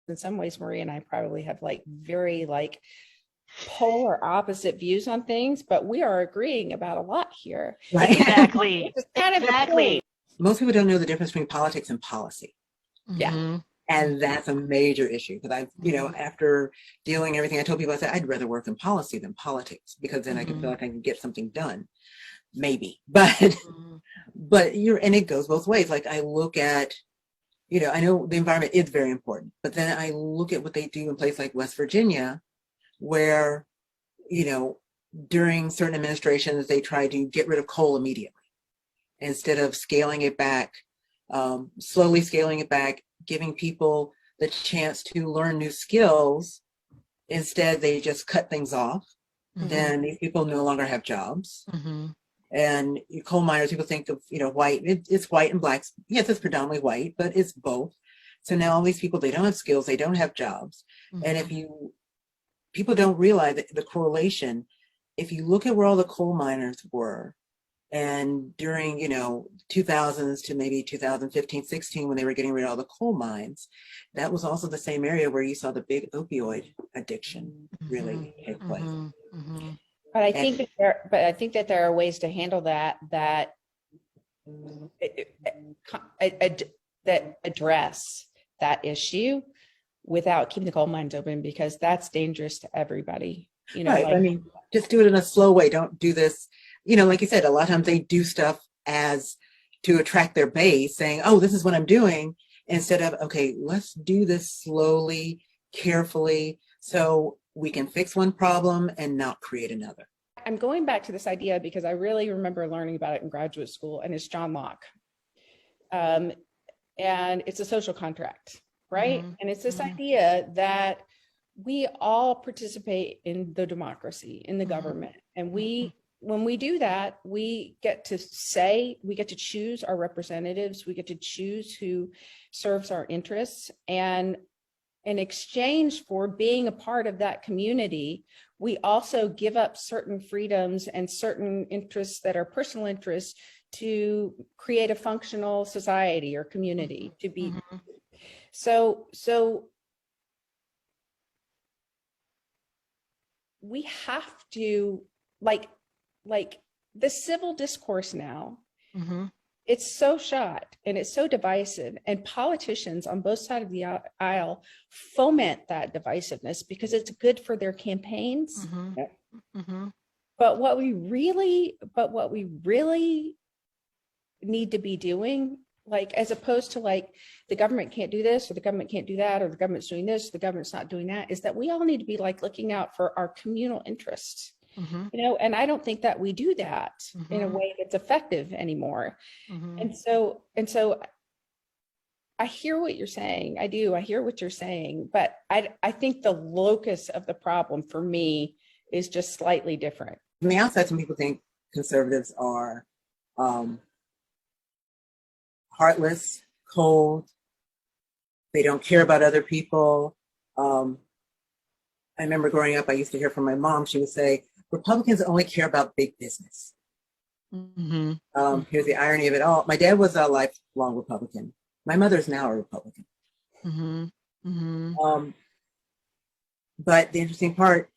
in some ways, Marie and I probably have like very like polar opposite views on things, but we are agreeing about a lot here. Right. Exactly. It's kind of Exactly. Most people don't know the difference between politics and policy. Yeah. Mhm. And that's a major issue because after dealing everything, I told people, I said, I'd rather work in policy than politics because then I can feel like I can get something done. Maybe, but and it goes both ways. Like I look at, I know the environment is very important, but then I look at what they do in places like West Virginia, where, during certain administrations, they try to get rid of coal immediately instead of scaling it back, slowly scaling it back, giving people the chance to learn new skills. Instead, they just cut things off. Then these people no longer have jobs. And coal miners, people think of, white, it's white and blacks. Yes, it's predominantly white, but it's both. So now all these people, they don't have skills, they don't have jobs. And people don't realize the correlation. If you look at where all the coal miners were, and during, 2000s to maybe 2015, 16, when they were getting rid of all the coal mines, that was also the same area where you saw the big opioid addiction really take place. But I think that there are ways to handle that address that issue without keeping the coal mines open, because that's dangerous to everybody. Right. Just do it in a slow way. Don't do this. Like you said, a lot of times they do stuff as to attract their base, saying, oh, this is what I'm doing, instead of, okay, let's do this slowly, carefully, so we can fix one problem and not create another. I'm going back to this idea because I really remember learning about it in graduate school, and it's John Locke. And it's a social contract, right? And it's this idea that we all participate in the democracy, in the government. And when we do that, we get to choose our representatives, we get to choose who serves our interests. And in exchange for being a part of that community, we also give up certain freedoms and certain interests that are personal interests to create a functional society or community to be. So we have to like the civil discourse now, it's so shot and it's so divisive, and politicians on both sides of the aisle foment that divisiveness because it's good for their campaigns. But what we really need to be doing, like, as opposed to like the government can't do this or the government can't do that or the government's doing this, the government's not doing that, is that we all need to be like looking out for our communal interests. And I don't think that we do that in a way that's effective anymore. And so I hear what you're saying. I hear what you're saying, but I think the locus of the problem for me is just slightly different. From the outside, some people think conservatives are heartless, cold. They don't care about other people. I remember growing up, I used to hear from my mom, she would say, Republicans only care about big business. Here's the irony of it all. My dad was a lifelong Republican. My mother's now a Republican. But the interesting part,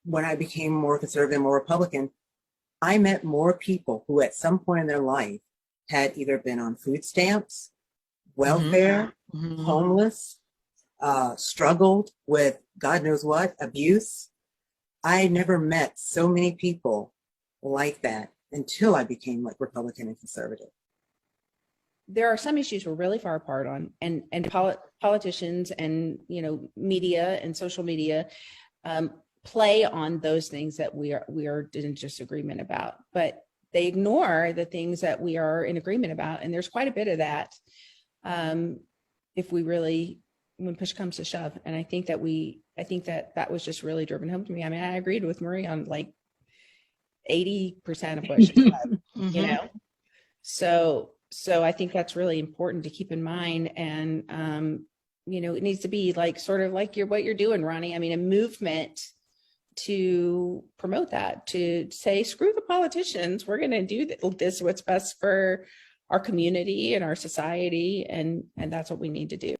when I became more conservative, more Republican, I met more people who at some point in their life had either been on food stamps, welfare, homeless, struggled with God knows what, abuse. I never met so many people like that until I became like Republican and conservative. There are some issues we're really far apart on, and politicians and media and social media play on those things that we are in disagreement about, but they ignore the things that we are in agreement about, and there's quite a bit of that if we really, when push comes to shove. And I think that was just really driven home to me. I mean, I agreed with Marie on like 80% of what she said, So I think that's really important to keep in mind. And, it needs to be like, sort of like what you're doing, Ronnie. I mean, a movement to promote that, to say, screw the politicians. We're going to do this, what's best for our community and our society. And that's what we need to do.